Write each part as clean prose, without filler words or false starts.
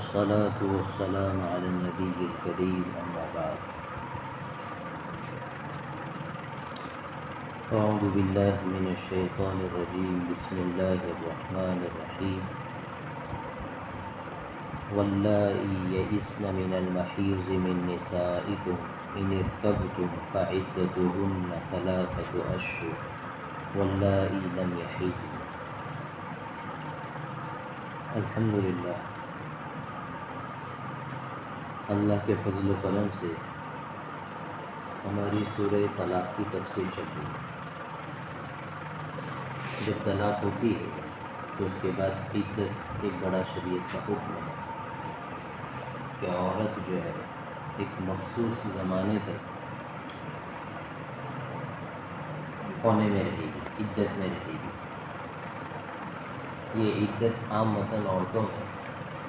والصلاة والسلام على النبي الكريم أما بعد أعوذ بالله من الشيطان الرجيم بسم الله الرحمن الرحيم واللائي يئسن من المحيض من نسائكم إن ارتبتم فعدتهن 3 أشهر واللائي لم يحضن۔ الحمدللہ، اللہ کے فضل و کرم سے ہماری سورہ طلاق کی تفسیر چل رہی ہے۔ جب طلاق ہوتی ہے تو اس کے بعد عدت ایک بڑا شریعت کا حکم ہے کہ عورت جو ہے ایک مخصوص زمانے تک کونے میں رہے گی، عدت میں رہے گی۔ یہ عدت عام متن عورتوں میں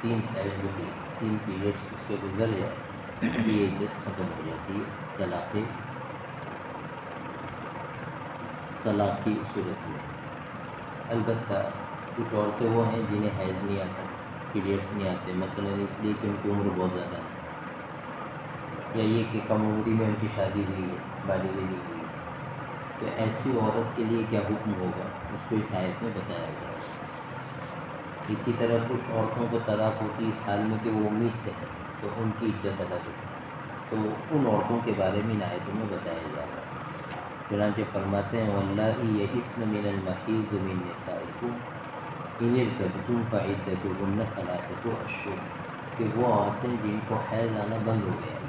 3 فیز ہوتی ہے، 3 پیریڈس اس کے گزر جائے یہ عدت ختم ہو جاتی ہے طلاق کی صورت میں۔ البتہ کچھ عورتیں وہ ہیں جنہیں حیض نہیں آتا، پیریڈس نہیں آتے، مثلاً اس لیے کہ ان کی عمر بہت زیادہ ہے، یا یہ کہ کم عمری میں ان کی شادی ہوئی ہے، بالغ نہیں ہوئی ہے، تو ایسی عورت کے لیے کیا حکم ہوگا اس کو اس آیت میں بتایا گیا ہے۔ اسی طرح کچھ عورتوں کو طلاق ہوتی اس حال میں کہ وہ امید سے ہے تو ان کی عدت الگ ہے، تو ان عورتوں کے بارے میں ان آیتوں میں بتایا جا رہا ہے۔ چنانچہ فرماتے ہیں وَاللَّائِي يَئِسْنَ مِنَ الْمَحِيضِ مِن نِّسَائِكُمْ إِنِ ارْتَبْتُمْ فَعِدَّتُهُنَّ 3 أَشْهُرٌ، کہ وہ عورتیں جن کو حیض آنا بند ہو گیا ہے،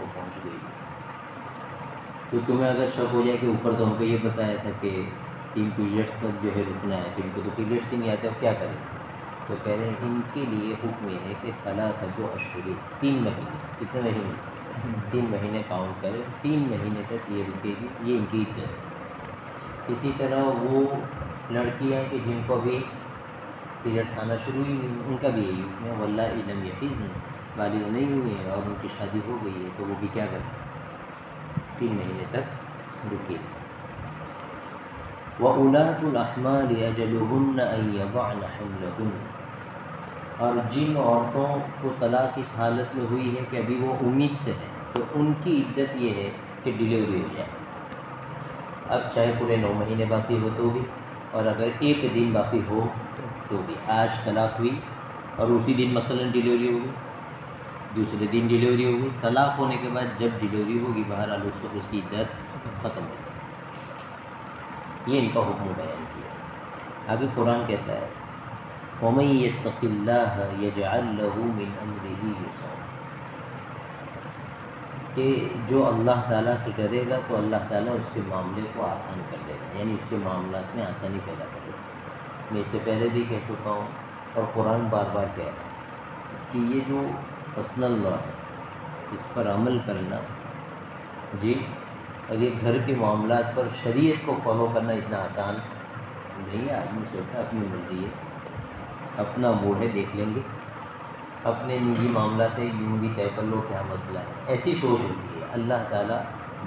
کو پہنچ گئی، تو تمہیں اگر شک ہو جائے کہ اوپر تو ہم کو یہ بتایا تھا کہ 3 پیریڈس تک جو ہے رکنا ہے، تو ان کو تو پیریڈس ہی نہیں آتے، اب کیا کریں؟ تو کہہ رہے ہیں ان کے لیے حکم یہ ہے کہ 3 أشهر، 3 مہینے، کتنے مہینے؟ 3 مہینے کاؤنٹ کریں، 3 مہینے تک یہ رکے گی، یہ ان کی عدت ہے۔ اسی طرح وہ لڑکیاں کہ جن کو ابھی پیریڈس آنا شروع ہی نہیں، ان کا بھی یہی حکم ہے واللائي لم يحضن، بالغ نہیں ہوئے ہیں اور ان کی شادی ہو گئی ہے، تو وہ بھی کیا کریں؟ 3 مہینے تک رکے گی۔ وَأُولَاتُ الْأَحْمَالِ أَجَلُهُنَّ أَن يَضَعْنَ حَمْلَهُنَّ، اور جن عورتوں کو طلاق اس حالت میں ہوئی ہے کہ ابھی وہ امید سے ہیں تو ان کی عدت یہ ہے کہ ڈیلیوری ہو جائے۔ اب چاہے پورے 9 مہینے باقی ہو تو بھی، اور اگر 1 دن باقی ہو تو بھی، آج طلاق ہوئی اور اسی دن مثلاً ڈیلیوری ہوگی، دوسرے دن ڈیلیوری ہوگی، طلاق ہونے کے بعد جب ڈیلیوری ہوگی بہرحال اس وقت اس کی عدت ختم ہو جائے۔ یہ ان کا حکم بیان کیا۔ آگے قرآن کہتا ہے وَمَن يَتَّقِ اللَّهَ يَجْعَل لَّهُ مِنْ أَمْرِهِ يُسْرًا، کہ جو اللہ تعالیٰ سے ڈرے گا تو اللہ تعالیٰ اس کے معاملے کو آسان کر دے گا، یعنی اس کے معاملات میں آسانی پیدا کرے گا۔ میں اس سے پہلے بھی کہہ چکا ہوں اور قرآن بار بار کہہ رہا ہے کہ یہ جو پرسنل لا ہے اس پر عمل کرنا، جی، اور یہ گھر کے معاملات پر شریعت کو فالو کرنا اتنا آسان نہیں ہے۔ آدمی سوچتا اپنی مرضی ہے، اپنا موڈ ہے، دیکھ لیں گے، اپنے نجی معاملات ہیں، یوں بھی طے کر لو کیا مسئلہ ہے، ایسی سوچ ہوتی ہے۔ اللہ تعالیٰ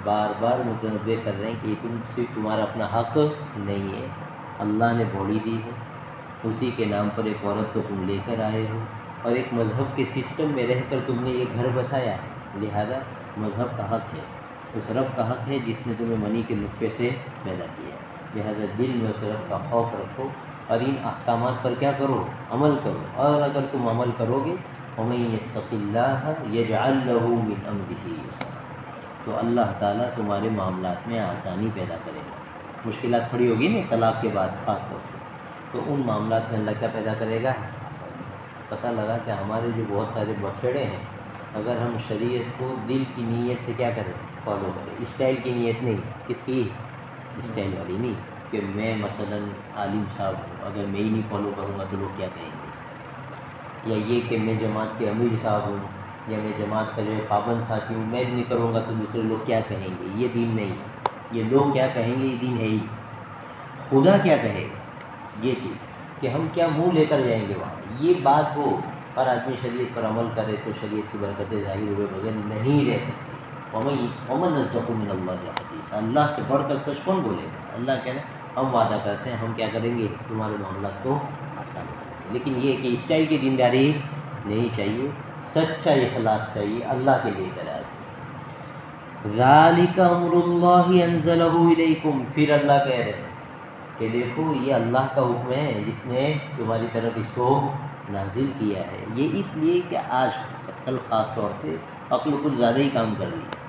بار بار متنبہ کر رہے ہیں کہ یہ صرف تمہارا اپنا حق نہیں ہے، اللہ نے بوڑی دی ہے، اسی کے نام پر ایک عورت کو تم لے کر آئے ہو، اور ایک مذہب کے سسٹم میں رہ کر تم نے یہ گھر بسایا ہے، لہذا مذہب کا حق ہے، اس رب کا حق ہے جس نے تمہیں منی کے نطفے سے پیدا کیا ہے، لہذا دل میں اس رب کا خوف رکھو اور ان احکامات پر کیا کرو؟ عمل کرو، اور اگر تم عمل کرو گے وَمَن يَتَّقِ اللَّهَ يَجْعَل لَّهُ مِنْ أَمْرِهِ يُسْرًا، تو اللہ تعالیٰ تمہارے معاملات میں آسانی پیدا کرے گا۔ مشکلات کھڑی ہوگی نا طلاق کے بعد خاص طور سے، تو ان معاملات میں اللہ کیا پیدا کرے گا؟ پتہ لگا کہ ہمارے جو بہت سارے بکھیڑے ہیں، اگر ہم شریعت کو دل کی نیت سے کیا کریں؟ فالو کریں، اسٹائل کی نیت نہیں، کس کی؟ اسٹائل والی نہیں، کہ میں مثلاً عالم صاحب ہوں، اگر میں ہی نہیں فالو کروں گا تو لوگ کیا کہیں گے، یا یہ کہ میں جماعت کے امیر صاحب ہوں، یا میں جماعت کا جو ہے پابند ساتھی ہوں، میں نہیں کروں گا تو دوسرے لوگ کیا کہیں گے، یہ دین نہیں ہے۔ یہ لوگ کیا کہیں گے یہ دین ہے ہی، خدا کیا کہے گا، یہ چیز کہ ہم کیا منہ لے کر جائیں گے وہاں، یہ بات ہو، ہر آدمی شریعت پر عمل کرے تو شریعت کی برکتیں ظاہر ہوئے بغیر نہیں رہ سکتی۔ وَمَنْ أَصْدَقُ مِنَ اللَّهِ حَدِيثًا، اللہ سے بڑھ کر سچ کون بولے گا؟ اللہ کہہ رہے ہیں ہم وعدہ کرتے ہیں ہم کیا کریں گے؟ تمہارے معاملات کو آسان کریں گے۔ لیکن یہ کہ اسٹائل کی دینداری نہیں چاہیے، سچا اخلاص چاہیے، اللہ کے لیے کرے آدمی۔ ذالک امر اللہ انزلہ الیکم، پھر اللہ کہہ رہے ہیں کہ دیکھو یہ اللہ کا حکم ہے جس نے تمہاری طرف اس کو نازل کیا ہے۔ یہ اس لیے کہ آج کل خاص طور سے عقل کچھ زیادہ ہی کام کر رہی ہے،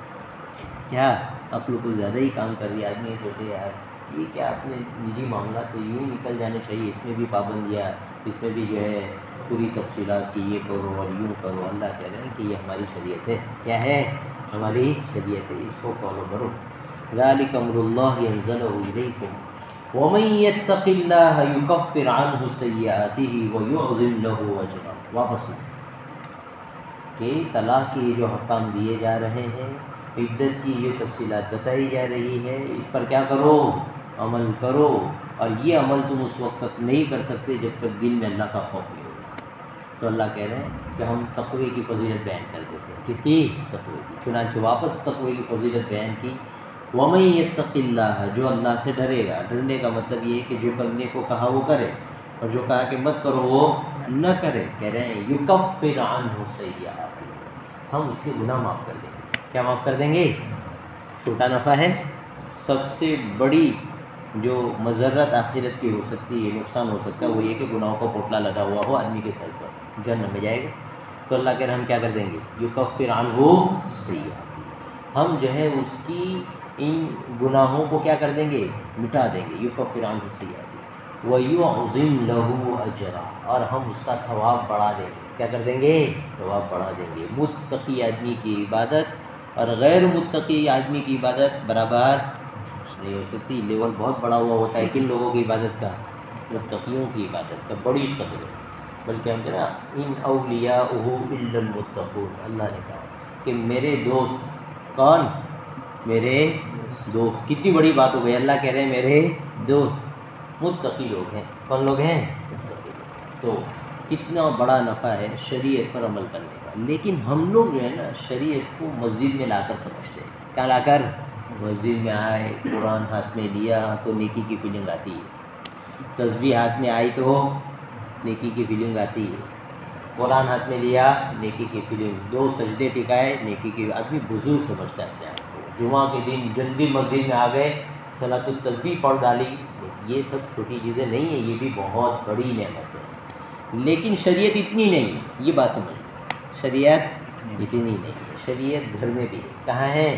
کیا عقل کچھ زیادہ ہی کام کر رہی ہے۔ آدمی یہ سوچے یار یہ کیا اپنے نجی معاملات تو یوں ہی نکل جانے چاہیے، اس میں بھی پابندیاں، اس میں بھی جو ہے پوری تفصیلات کی یہ کرو اور یوں کرو۔ اللہ کہہ رہے ہیں کہ یہ ہماری شریعت ہے، کیا ہے؟ ہماری شریعت ہے، اس کو فالو کرو۔ ذالک امر اللہ انزلہ الیکم ومن یتق اللہ یکفر عنہ سیئاتہ ویعظم لہ اجرا۔ واپس میں کہ طلاق کے جو حکام دیے جا رہے ہیں، عدت کی یہ تفصیلات بتائی جا رہی ہے، اس پر کیا کرو؟ عمل کرو۔ اور یہ عمل تم اس وقت تک نہیں کر سکتے جب تک دل میں اللہ کا خوف نہیں ہوگا۔ تو اللہ کہہ رہے ہیں کہ ہم تقوی کی فضیلت بیان کر دیتے ہیں۔ کس کی؟ تقوی کی۔ چنانچہ واپس تقوی کی فضیلت بیان کی۔ وَمَن يَتَّقِ اللَّهَ، جو اللہ سے ڈرے گا۔ ڈرنے کا مطلب یہ ہے کہ جو کرنے کو کہا وہ کرے، اور جو کہا کہ مت کرو وہ نہ کرے۔ کہہ رہے ہیں یکفر عنہ سیئاتہ، ہم اس کے گناہ معاف کر دیں گے۔ کیا معاف کر دیں گے؟ چھوٹا نفع ہے، سب سے بڑی جو مضرت آخرت کی ہو سکتی ہے، نقصان ہو سکتا ہے، وہ یہ کہ گناہوں کا پوٹلا لگا ہوا ہو آدمی کے سر پر، جہنم میں جائے گا۔ تو اللہ کہہ رہے ہیں ہم کیا کر دیں گے؟ یکفر عنہ سیئاتہ، ہم جو ہے اس کی ان گناہوں کو کیا کر دیں گے؟ مٹا دیں گے۔ یکفر عنہ سیئاتہ ویعظم لہ اجرا، اور ہم اس کا ثواب بڑھا دیں گے۔ کیا کر دیں گے؟ ثواب بڑھا دیں گے۔ متقی آدمی کی عبادت اور غیر متقی آدمی کی عبادت برابر نہیں ہو سکتی۔ لیول بہت بڑا ہوا ہوتا ہے کن لوگوں کی عبادت کا؟ متقیوں کی عبادت کا، بڑی قدر ہے۔ بلکہ ہم کہنا ان اولیاءہ الا المتقون، اللہ نے کہا کہ میرے دوست کون؟ میرے دوست۔ کتنی بڑی بات ہو گئی، اللہ کہہ رہے ہیں میرے دوست متقی لوگ ہیں۔ کون لوگ ہیں؟ متقی لوگ۔ تو کتنا بڑا نفع ہے شریعت پر عمل کرنے کا۔ لیکن ہم لوگ جو ہے نا شریعت کو مسجد میں لا کر سمجھتے ہیں۔ کیا لا کر؟ مسجد میں آئے، قرآن ہاتھ میں لیا تو نیکی کی فیلنگ آتی ہے، تسبیح ہاتھ میں آئی تو نیکی کی فیلنگ آتی ہے، قرآن ہاتھ میں لیا نیکی کی فیلنگ، 2 سجدے ٹکائے نیکی کی۔ آدمی بزرگ سمجھتا ہے اپنے آپ کو۔ جمعہ کے دن جلدی مسجد میں آ گئے، صلاۃ التسبیح پڑھ ڈالی۔ یہ سب چھوٹی چیزیں نہیں ہیں، یہ بھی بہت بڑی نعمت ہے۔ لیکن شریعت اتنی نہیں، یہ بات سمجھ لو، شریعت اتنی نہیں ہے۔ شریعت گھر میں بھی ہے۔ کہاں ہے؟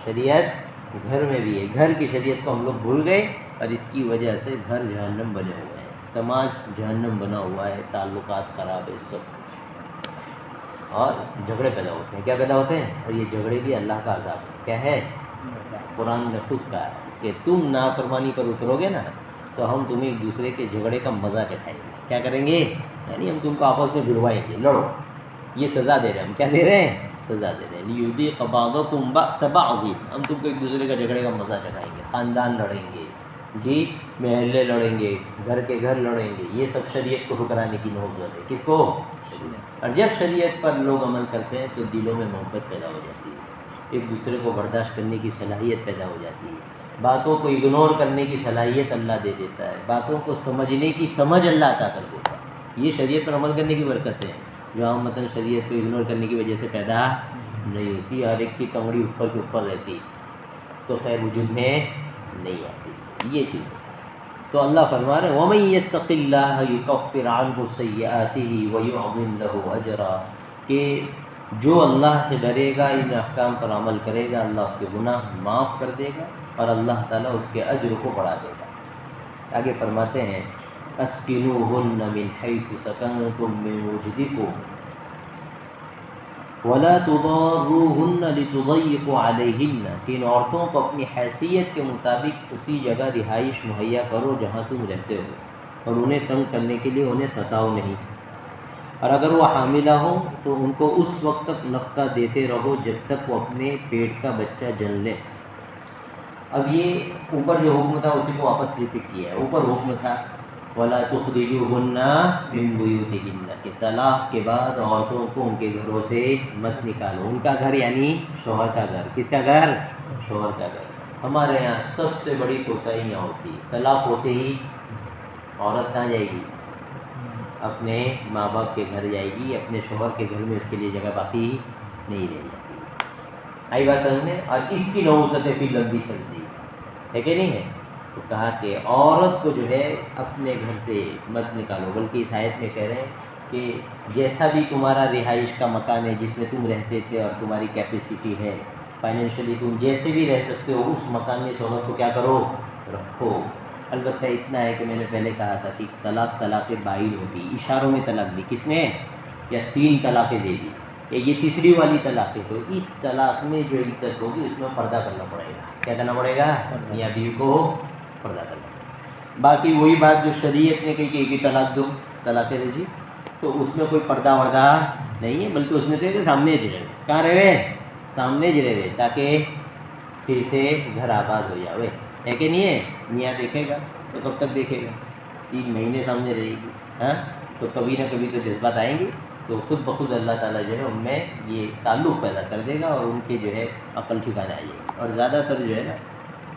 شریعت گھر میں بھی ہے۔ گھر کی شریعت کو ہم لوگ بھول گئے، اور اس کی وجہ سے گھر جہنم بنے ہوئے ہیں، سماج جہنم بنا ہوا ہے، تعلقات خراب ہے، سب کچھ، اور جھگڑے پیدا ہوتے ہیں۔ کیا پیدا ہوتے ہیں؟ اور یہ جھگڑے بھی اللہ کا عذاب ہے۔ کیا ہے؟ قرآن نے خود کہا ہے کہ تم نافرمانی پر اترو گے نا تو ہم تمہیں ایک دوسرے کے جھگڑے کا مزہ چکھائیں گے۔ کیا کریں گے؟ یعنی ہم تم کو آپس میں بھڑوائیں گے، لڑو۔ یہ سزا دے رہے ہیں ہم۔ کیا دے رہے ہیں؟ سزا دے رہے ہیں۔ لیذیق بعضکم بأس بعض، ہم تم کو ایک دوسرے کا جھگڑے کا مزہ چکھائیں گے۔ خاندان لڑیں گے، جی محلے لڑیں گے، گھر کے گھر لڑیں گے۔ یہ سب شریعت کو ٹھکرانے کی نوبت ہے۔ کس کو؟ شریعت۔ اور جب شریعت پر لوگ عمل کرتے ہیں تو دلوں میں محبت پیدا ہو جاتی ہے، ایک دوسرے کو برداشت کرنے کی صلاحیت پیدا ہو جاتی ہے، باتوں کو اگنور کرنے کی صلاحیت اللہ دے دیتا ہے، باتوں کو سمجھنے کی سمجھ اللہ عطا کر دیتا ہے۔ یہ شریعت پر عمل کرنے کی برکت ہے، جو عامةً شریعت کو اگنور کرنے کی وجہ سے پیدا نہیں ہوتی۔ ہر ایک کی کمڑی اوپر کے اوپر رہتی تو خیر وجود میں نہیں آتی، یہ چیز ہے۔ تو اللہ فرما رہے ہیں وَمَن يَتَّقِ اللَّهَ يُكَفِّرْ عَنْهُ سَيِّئَاتِهِ وَيُعْظِمْ لَهُ أَجْرًا، کہ جو اللہ سے ڈرے گا، ان احکام پر عمل کرے گا، اللہ اس کے گناہ معاف کر دے گا، اور اللہ تعالیٰ اس کے اجر کو بڑھا دے گا۔ آگے فرماتے ہیں اسکنوہن من حیث سکنتم من وجدکم ولا تضاروہن لتضیقوا علیہن، کہ ان عورتوں کو اپنی حیثیت کے مطابق اسی جگہ رہائش مہیا کرو جہاں تم رہتے ہو، اور انہیں تنگ کرنے کے لیے انہیں ستاؤ نہیں، اور اگر وہ حاملہ ہو تو ان کو اس وقت تک نفقہ دیتے رہو جب تک وہ اپنے پیٹ کا بچہ جن لے۔ اب یہ اوپر جو حکم تھا اسی کو واپس ریپیٹ کیا ہے۔ اوپر حکم تھا وَلَا تُخْرِجُوهُنَّ مِن بُيُوتِهِنَّ، کہ طلاق کے بعد عورتوں کو ان کے گھروں سے مت نکالو۔ ان کا گھر یعنی شوہر کا گھر۔ کس کا گھر؟ شوہر کا گھر۔ ہمارے یہاں سب سے بڑی کوتاہی یہاں ہوتی ہے، طلاق ہوتے ہی عورت کہاں جائے گی؟ اپنے ماں باپ کے گھر جائے گی، اپنے شوہر کے گھر میں اس کے لیے جگہ باقی نہیں رہ جاتی۔ آئی بات سمجھ میں؟ اور اس کی نحوستیں پھر لمبی چلتی ہے کہ نہیں ہے؟ تو کہا کہ عورت کو جو ہے اپنے گھر سے مت نکالو، بلکہ اس آیت میں کہہ رہے ہیں کہ جیسا بھی تمہارا رہائش کا مکان ہے جس میں تم رہتے تھے اور تمہاری کیپیسٹی ہے فائنینشلی، تم جیسے بھی رہ سکتے ہو اس مکان میں شوہر کو کیا کرو، رکھو۔ البتہ اتنا ہے کہ میں نے پہلے کہا تھا کہ طلاق بائن ہوتی، اشاروں میں طلاق دی، کس میں؟ یا 3 طلاقیں دے دی، یہ تیسری والی طلاق ہے، تو اس طلاق میں جو عدت ہوگی اس میں پردہ کرنا پڑے گا۔ کیا کرنا پڑے گا؟ میاں بیوی کو پردہ کرنا پڑے گا۔ باقی وہی بات جو شریعت نے کہی کہ ایک ہی طلاق دو، طلاق رجی، تو اس میں کوئی پردہ وردہ نہیں ہے، بلکہ اس میں تو سامنے جڑے، کہاں رہے؟ سامنے جڑے ہوئے، تاکہ پھر سے گھر آباد ہو جاوے، ہے کہ نہیں ہے؟ میاں دیکھے گا تو کب تک دیکھے گا؟ 3 مہینے سامنے رہے گی، ہاں، تو کبھی نہ کبھی تو جذبات آئیں گے، تو خود بخود اللہ تعالیٰ جو ہے ان میں یہ تعلق پیدا کر دے گا اور ان کے جو ہے عقل ٹھکانے آ جائے گی۔ اور زیادہ تر جو ہے نا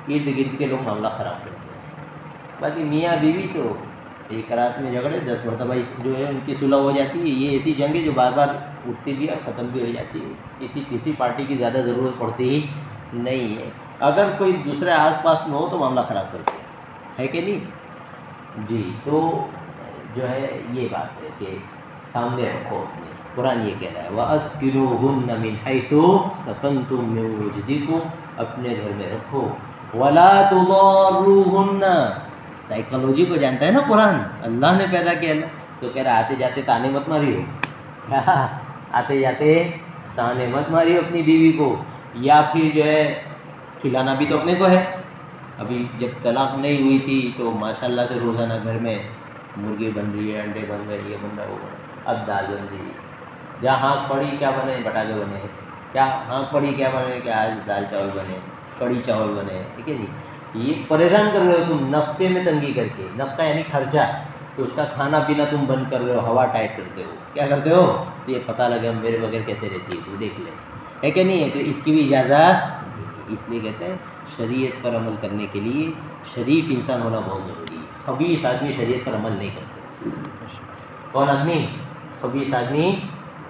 ارد گرد کے لوگ معاملہ خراب کرتے ہیں، باقی میاں بیوی تو ایک رات میں جھگڑے 10 مرتبہ جو ہے ان کی صلح ہو جاتی ہے۔ یہ ایسی جنگ ہے جو بار بار اٹھتی بھی اور ختم بھی ہو جاتی ہے، کسی پارٹی کی زیادہ ضرورت پڑتی ہی نہیں ہے، اگر کوئی دوسرے آس پاس میں ہو تو معاملہ خراب کرتے ہیں، ہے کہ نہیں؟ جی، تو جو ہے یہ بات ہے کہ سامنے رکھو اپنے، قرآن یہ کہہ رہا ہے وَأَسْكِنُوهُنَّ مِنْ حَيْثُ سَكَنْتُم مِّن وُجْدِكُمْ، اپنے گھر میں رکھو، وَلَا تُضَارُّوهُنَّ، سائیکالوجی کو جانتا ہے نا قرآن، اللہ نے پیدا کیا نا، تو کہہ رہا آتے جاتے تانے مت ماری ہو، کیا آتے جاتے تانے مت ماری ہو اپنی بیوی کو، یا پھر جو ہے کھلانا بھی تو اپنے کو ہے۔ ابھی جب طلاق نہیں ہوئی تھی تو ماشاءاللہ سے روزانہ گھر میں مرغی بن رہی ہے، انڈے بن رہے، یہ بن رہا، وہ بن رہا، اب دال بن رہی ہے، جہاں ہانک پڑی کیا بنے؟ بٹاٹے بنے، کیا ہانک پڑی کیا بنے؟ کہ آج دال چاول بنے، کڑی چاول بنے، ٹھیک ہے جی۔ یہ پریشان کر رہے ہو تم نفقے میں تنگی کر کے، نفقہ یعنی خرچہ، تو اس کا کھانا پینا تم بند کر رہے ہو، ہوا ٹائٹ کرتے ہو، کیا کرتے ہو؟ تو یہ پتہ لگے میرے بغیر کیسے رہتی ہے تو دیکھ لے، ہے کہ نہیں ہے؟ تو اس کی بھی اجازت، اس لیے کہتے ہیں شریعت پر عمل کرنے کے لیے شریف انسان ہونا بہت ضروری ہے۔ خبیث آدمی شریعت پر عمل نہیں کر سکتا۔ کون آدمی؟ خبیث آدمی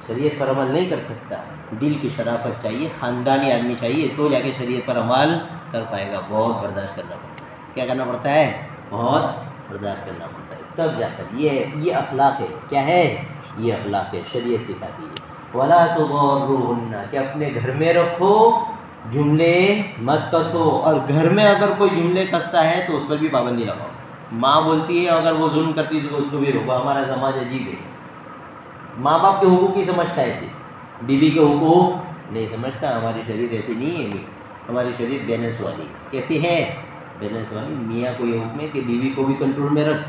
شریعت پر عمل نہیں کر سکتا، دل کی شرافت چاہیے، خاندانی آدمی چاہیے، تو جا کے شریعت پر عمل کر پائے گا۔ بہت برداشت کرنا پڑتا ہے، کیا کرنا پڑتا ہے؟ بہت برداشت کرنا پڑتا ہے، تب جا کر یہ اخلاق ہے، کیا ہے؟ یہ اخلاق ہے، شریعت سکھاتی ہے۔ وَلَا تُضَارُّوهُنَّ، کہ اپنے گھر میں رکھو، جملے مت کسو، اور گھر میں اگر کوئی جملے کستا ہے تو اس پر بھی پابندی لگاؤ۔ ماں بولتی ہے اگر وہ ظلم کرتی ہے تو اس کو بھی روکو۔ ہمارا سماج عجیب ہے، ماں باپ کے حقوق ہی سمجھتا ہے ایسے، بیوی کے حقوق نہیں سمجھتا۔ ہماری شریعت ایسی نہیں ہے، ہماری شریعت بیلنس والی ہے۔ کیسی ہے؟ بیلنس والی۔ میاں کو یہ حکم ہے کہ بیوی کو بھی کنٹرول میں رکھ،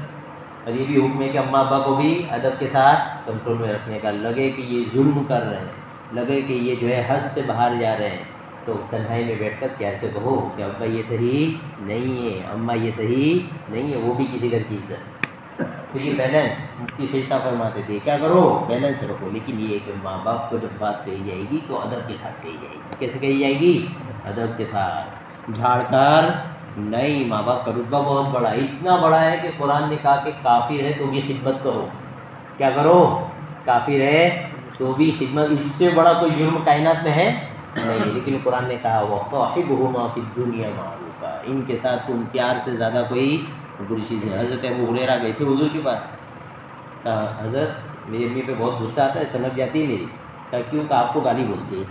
اور یہ بھی حکم ہے کہ اماں ابا کو بھی ادب کے ساتھ کنٹرول میں رکھنے کا۔ لگے کہ یہ ظلم کر رہے ہیں، لگے کہ یہ جو ہے حد سے باہر جا رہے ہیں، تو تنہائی میں بیٹھ کر پیار سے کہو کہ ابا یہ صحیح نہیں ہے، اماں یہ صحیح نہیں ہے، وہ بھی کسی گھر کی عزت۔ تو یہ بیلنس مفتی شیشہ فرماتے تھے، کیا کرو؟ بیلنس رکھو، لیکن یہ کہ ماں باپ کو جب بات کہی جائے گی تو ادب کے ساتھ کہی جائے گی۔ کیسے کہی جائے گی؟ ادب کے ساتھ، جھاڑ کر نہیں۔ ماں باپ کا رتبہ بہت بڑا ہے، اتنا بڑا ہے کہ قرآن نے کہا کہ کافر ہے تو بھی خدمت کرو۔ کیا کرو؟ کافر ہے تو بھی خدمت، اس سے بڑا کوئی جرم کائنات میں ہے نہیں، لیکن قرآن نے کہا وَصَاحِبْهُمَا فِي الدُّنْيَا مَعْرُوفًا، ان کے ساتھ تم پیار سے زیادہ کوئی بری چیز نہیں۔ حضرت ابو ہریرہ گئے تھے حضور کے پاس، کہا حضرت میری امی پہ بہت غصہ آتا ہے، سمجھ جاتی ہے میری، کہا کیوں؟ کہ آپ کو گالی بولتی ہے۔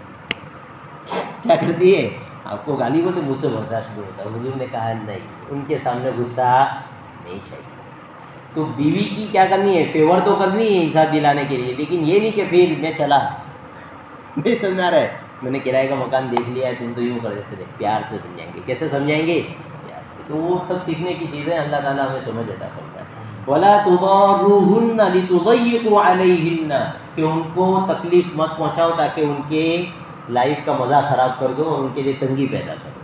کیا کرتی ہے؟ آپ کو گالی بولتے، مجھ سے برداشت نہیں ہوتا۔ حضور نے کہا نہیں، ان کے سامنے غصہ نہیں چاہیے۔ تو بیوی کی کیا کرنی ہے؟ فیور تو کرنی ہے انصاف دلانے کے لیے، لیکن یہ نہیں کہ پھر میں چلا، نہیں سمجھا رہا ہے، میں نے کرائے کا مکان دیکھ لیا ہے، تم تو یوں کر جیسے، پیار سے سمجھائیں گے۔ کیسے سمجھائیں گے؟ پیار سے۔ تو وہ سب سیکھنے کی چیزیں اللہ تعالیٰ ہمیں سمجھ عطا فرمائے۔ وَلَا تُضَارُّوهُنَّ لِتُضَيِّقُوا عَلَيْهِنَّ، کہ ان کو تکلیف مت پہنچاؤ تاکہ ان کے لائف کا مزہ خراب کر دو اور ان کے لیے تنگی پیدا کرو۔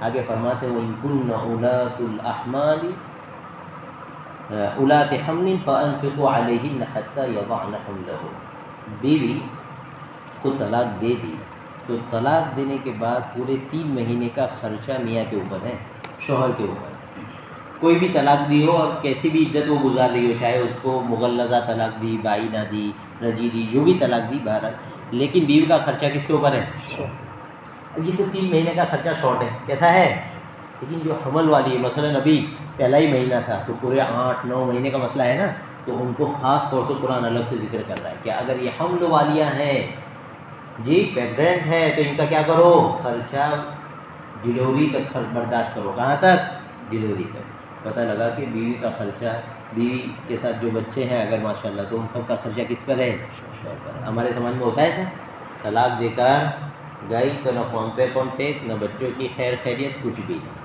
آگے فرماتے ہیں وَإِن كُنَّ أُولَاتُ الْأَحْمَالِ اولات حمل فانفقوا علیہن حتی یضعن حملہن، بیوی کو طلاق دے دی تو طلاق دینے کے بعد پورے 3 مہینے کا خرچہ میاں کے اوپر ہے، شوہر کے اوپر ہے۔ کوئی بھی طلاق دی ہو اور کیسی بھی عدت وہ گزار رہی ہو، چاہے اس کو مغلظہ طلاق دی، بائینہ دی، رجی دی، جو بھی طلاق دی بہرحال، لیکن بیوی کا خرچہ کس کے اوپر ہے؟ اب یہ تو 3 مہینے کا خرچہ شارٹ ہے، کیسا ہے؟ لیکن جو حمل والی ہے، مثلاً ابھی پہلا ہی مہینہ تھا تو پورے 8-9 مہینے کا مسئلہ ہے نا، تو ان کو خاص طور سے قرآن الگ سے ذکر کر رہا ہے کہ اگر یہ حمل والیاں ہیں، جی پریگننٹ ہے، تو ان کا کیا کرو؟ خرچہ ڈیلیوری تک برداشت کرو۔ کہاں تک؟ ڈیلیوری تک۔ پتہ لگا کہ بیوی کا خرچہ، بیوی کے ساتھ جو بچے ہیں اگر ماشاءاللہ، تو ان سب کا خرچہ کس پر ہے؟ شوہر پر۔ ہمارے سمجھ میں ہوتا ہے ایسا؟ طلاق دے کر گئی تو نہ فون پہ کانٹیکٹ، نہ بچوں کی خیر خیریت، کچھ بھی نہیں۔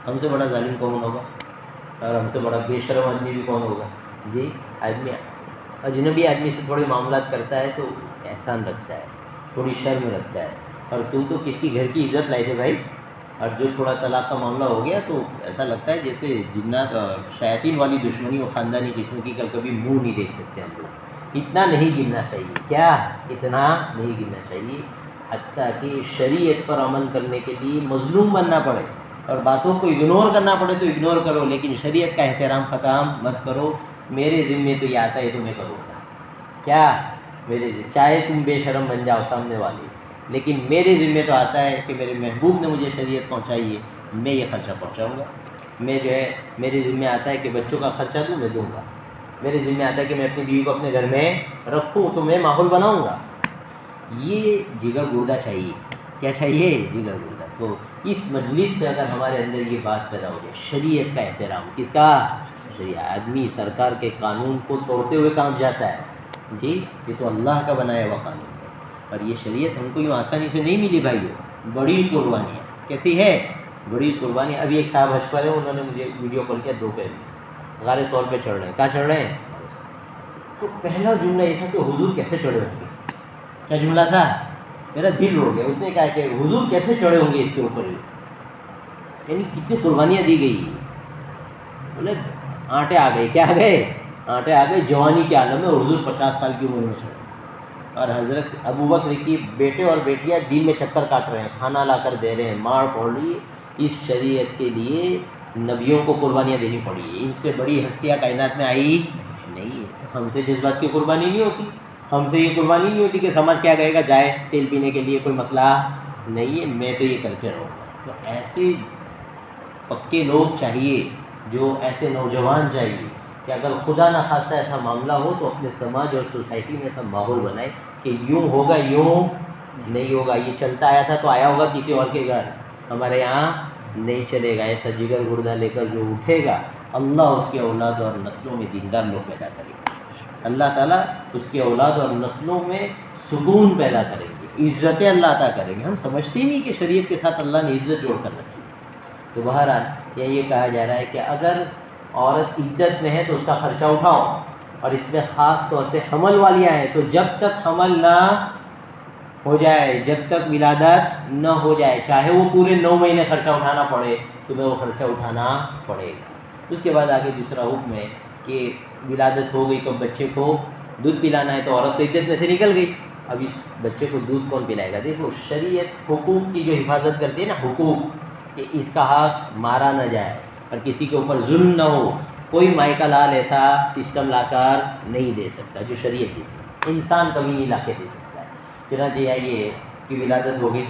ہم سے بڑا ظالم کون ہوگا؟ اور ہم سے بڑا بے شرم آدمی بھی کون ہوگا؟ جی آدمی اجنبی آدمی سے تھوڑے معاملات کرتا ہے تو احسان رکھتا ہے، تھوڑی شرم رکھتا ہے، اور تم تو کس کی گھر کی عزت لائے تھے بھائی، اور جو تھوڑا طلاق کا معاملہ ہو گیا تو ایسا لگتا ہے جیسے جنات شیاطین والی دشمنی اور خاندانی قسم کی، کبھی منہ نہیں دیکھ سکتے ہم لوگ۔ اتنا نہیں گرنا چاہیے، کیا اتنا نہیں گرنا چاہیے، حتیٰ کہ شریعت پر عمل کرنے کے لیے مظلوم بننا پڑے اور باتوں کو اگنور کرنا پڑے تو اگنور کرو، لیکن شریعت کا احترام ختم مت کرو۔ میرے ذمے تو یہ آتا ہے تو میں کروں گا، کیا میرے ذمے، چاہے تم بے شرم بن جاؤ سامنے والے، لیکن میرے ذمے تو آتا ہے کہ میرے محبوب نے مجھے شریعت پہنچائی ہے، میں یہ خرچہ پہنچاؤں گا۔ میں جو ہے میرے ذمے آتا ہے کہ بچوں کا خرچہ دوں، میں دوں گا۔ میرے ذمے آتا ہے کہ میں اپنی بیوی کو اپنے گھر میں رکھوں تو میں ماحول بناؤں گا۔ یہ جگر گردہ چاہیے، کیا چاہیے؟ جگر گردہ۔ تو اس مجلس سے اگر ہمارے اندر یہ بات پیدا ہو جائے، شریعت کا احترام، کس کا؟ شریعت۔ آدمی سرکار کے قانون کو توڑتے ہوئے کام جاتا ہے، جی یہ تو اللہ کا بنایا ہوا قانون ہے، اور یہ شریعت ہم کو یوں آسانی سے نہیں ملی بھائیو، بڑی قربانی ہے۔ کیسی ہے؟ بڑی قربانی۔ ابھی ایک صاحب حج پر ہیں، انہوں نے مجھے ویڈیو کال کیا، دوپہر میں غار ثور پہ چڑھ رہے ہیں۔ کہاں چڑھ رہے ہیں؟ تو پہلا جملہ یہ تھا کہ حضور کیسے چڑھے ہوں گے؟ کیا جملہ تھا؟ میرا دل اڑ گیا۔ اس نے کہا کہ حضور کیسے چڑھے ہوں گے اس کے اوپر، یعنی کتنی قربانیاں دی گئی۔ بولے آٹے آ گئے، کیا آ گئے؟ آٹے آ گئے، جوانی کے عالم میں حضور 50 سال کی عمر میں چڑھے، اور حضرت ابوبکر کی بیٹے اور بیٹیاں دین میں چکر کاٹ رہے ہیں، کھانا لا کر دے رہے ہیں، مار پڑ رہی ہے۔ اس شریعت کے لیے نبیوں کو قربانیاں دینی پڑی ہے، ان سے بڑی ہستیاں کائنات میں آئی نہیں ہے۔ ہم سے جس بات کی قربانی نہیں ہوتی، ہم سے یہ قربانی نہیں ہوتی کہ سمجھ کیا گئے گا، جائے تیل پینے کے لیے کوئی مسئلہ نہیں ہے، میں تو یہ کرتے رہوں گا۔ تو ایسے پکے لوگ چاہیے، جو ایسے نوجوان چاہیے کہ اگر خدا نخواستہ ایسا معاملہ ہو تو اپنے سماج اور سوسائٹی میں ایسا ماحول بنائے کہ یوں ہوگا، یوں نہیں ہوگا، یہ چلتا آیا تھا تو آیا ہوگا کسی اور کے گھر، ہمارے یہاں نہیں چلے گا۔ ایسا جگر گردہ لے کر جو اٹھے گا، اللہ اس کے اولاد اور نسلوں میں دیندار لوگ پیدا کرے گا، اللہ تعالیٰ اس کے اولاد اور نسلوں میں سکون پیدا کریں گے، عزتیں اللہ عطا کریں گے۔ ہم سمجھتے ہی نہیں کہ شریعت کے ساتھ اللہ نے عزت جوڑ کر رکھی ہے۔ تو بہرحال یہ کہا جا رہا ہے کہ اگر عورت عدت میں ہے تو اس کا خرچہ اٹھاؤ، اور اس میں خاص طور سے حمل والیاں ہیں تو جب تک حمل نہ ہو جائے، جب تک ولادت نہ ہو جائے، چاہے وہ پورے 9 مہینے خرچہ اٹھانا پڑے، تمہیں وہ خرچہ اٹھانا پڑے گا۔ اس کے بعد آگے دوسرا حکم ہے کہ ولادت ہو گئی تو بچے کو دودھ پلانا ہے، تو عورت تو عدت میں سے نکل گئی، اب اس بچے کو دودھ کون پلائے گا؟ دیکھو شریعت حقوق کی جو حفاظت کرتی ہے نا، حقوق کہ اس کا حق مارا نہ جائے اور کسی کے اوپر ظلم نہ ہو، کوئی مائکا لال ایسا سسٹم لا کر نہیں دے سکتا جو شریعت دیتی ہے، انسان کبھی نہیں لا کے دے سکتا ہے۔ چنانچہ یہ ہے کہ ولادت ہو گئی،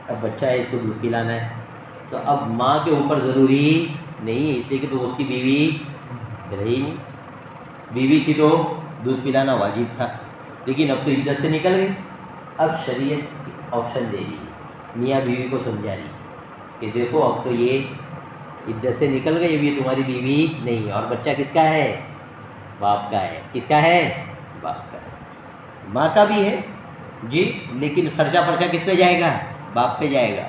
اب بچہ ہے، اس کو دودھ پلانا ہے، تو اب ماں کے اوپر ضروری نہیں ہے، اس لیے کہ تو اس کی بیوی رہی نہیں، بیوی تھی تو دودھ پلانا واجب تھا، لیکن اب تو عدت سے نکل گئی۔ اب شریعت آپشن دے رہی ہے، میاں بیوی کو سمجھا رہی ہے کہ دیکھو اب تو یہ عدت سے نکل گئی، اب یہ تمہاری بیوی نہیں ہے، اور بچہ کس کا ہے؟ باپ کا ہے۔ کس کا ہے؟ باپ کا ہے۔ ماں کا بھی ہے جی، لیکن خرچہ کس پہ جائے گا؟ باپ پہ جائے گا۔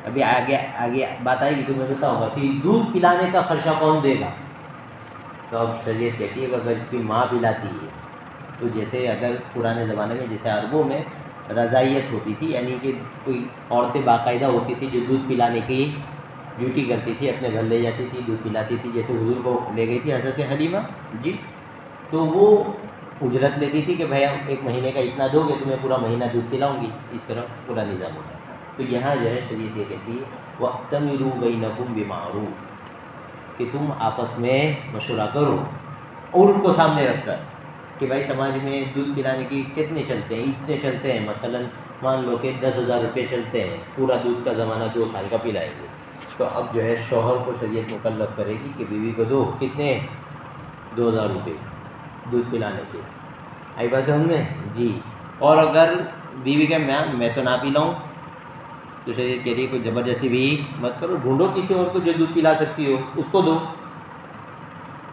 ابھی آگے بات آئے گی تو میں بتاؤں گا کہ دودھ پلانے کا خرچہ کون دے گا۔ تو اب شریعت کہتی ہے کہ اگر اس کی ماں پلاتی ہے تو جیسے اگر پرانے زمانے میں جیسے عربوں میں رضائیت ہوتی تھی، یعنی کہ کوئی عورتیں باقاعدہ ہوتی تھی جو دودھ پلانے کی ڈیوٹی کرتی تھی، اپنے گھر لے جاتی تھی، دودھ پلاتی تھی، جیسے حضور کو لے گئی تھی حضرت حلیمہ جی، تو وہ اجرت لیتی تھی کہ بھائی ہم 1 مہینے کا اتنا دو گے تو میں پورا مہینہ دودھ پلاؤں گی، اس طرح پورا نظام ہوتا تھا۔ تو یہاں جو ہے شریعت یہ کہتی ہے وَأْتَمِرُوا بَيْنَكُمْ بِمَعْرُوف، کہ تم آپس میں مشورہ کرو، اور اس کو سامنے رکھ کر کہ بھائی سماج میں دودھ پلانے کی کتنے چلتے ہیں، اتنے چلتے ہیں، مثلا مان لو کہ 10,000 روپے چلتے ہیں، پورا دودھ کا زمانہ 2 سال کا پلائیں گے، تو اب جو ہے شوہر کو شریعت مکلف کرے گی کہ بیوی کو دو کتنے 2,000 روپے دودھ پلانے کے. آئی بات سمجھ میں؟ جی. اور اگر بیوی کا میں تو نہ پلاؤں تو شریعت کہہ رہی ہے کوئی زبردستی بھی مت کرو، ڈھونڈو کسی اور کو جو دودھ پلا سکتی ہو اس کو دو.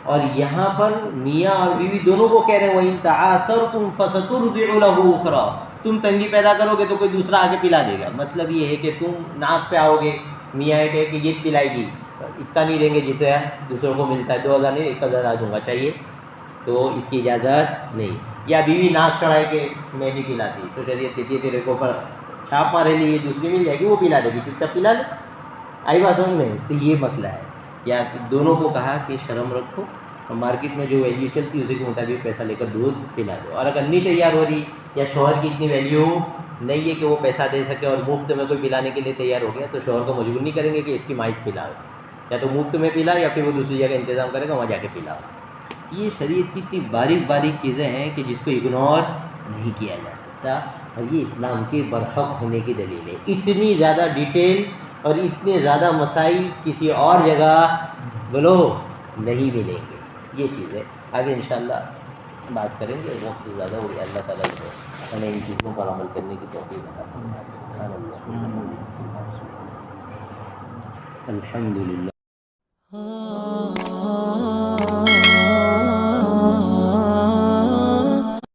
اور یہاں پر میاں اور بیوی دونوں کو کہہ رہے ہیں وَإِن تَعَاثَرْتُمْ فَسَتُرْضِعُ لَهُ أُخْرَىٰ، تم تنگی پیدا کرو گے تو کوئی دوسرا آگے پلا دے گا. مطلب یہ ہے کہ تم ناک پہ آؤ گے، میاں یہ کہے کہ یہ پلائے گی، اتنا نہیں دیں گے جتنا دوسروں کو ملتا ہے، 2,000 نہیں 1,000 دوں گا چاہیے، تو اس کی اجازت نہیں. یا بیوی ناک چڑھائے کہ میں نہیں پلاتی، تو شریعت کہتی ہے تیرے کو پر چھاپ مارے لیے دوسری مل جائے گی وہ پلا دے گی، چپ چاپ پلا لے. آئی بات سمجھ میں؟ تو یہ مسئلہ ہے. یا دونوں کو کہا کہ شرم رکھو اور مارکیٹ میں جو ویلیو چلتی ہے اسی کے مطابق پیسہ لے کر دودھ پلا دو. اور اگر نہیں تیار ہو رہی یا شوہر کی اتنی ویلیو نہیں ہے کہ وہ پیسہ دے سکے اور مفت میں کوئی پلانے کے لیے تیار ہو گیا، تو شوہر کو مجبور نہیں کریں گے کہ اس کی مائک پلاؤ، یا تو مفت میں پلا یا پھر وہ دوسری جگہ انتظام کرے گا وہاں جا کے پلاؤ. یہ شریعت کی اتنی باریک باریک چیزیں ہیں کہ جس کو اگنور نہیں کیا جا سکتا، اور یہ اسلام کے برحق ہونے کی دلیل ہے. اتنی زیادہ ڈیٹیل اور اتنے زیادہ مسائل کسی اور جگہ بولو نہیں ملیں گے. یہ چیز ہے. آگے انشاءاللہ بات کریں گے، وقت زیادہ ہو گیا. اللہ تعالیٰ کو ہمیں ان چیزوں پر عمل کرنے کی توفیق عطا فرمائے. الحمد للہ.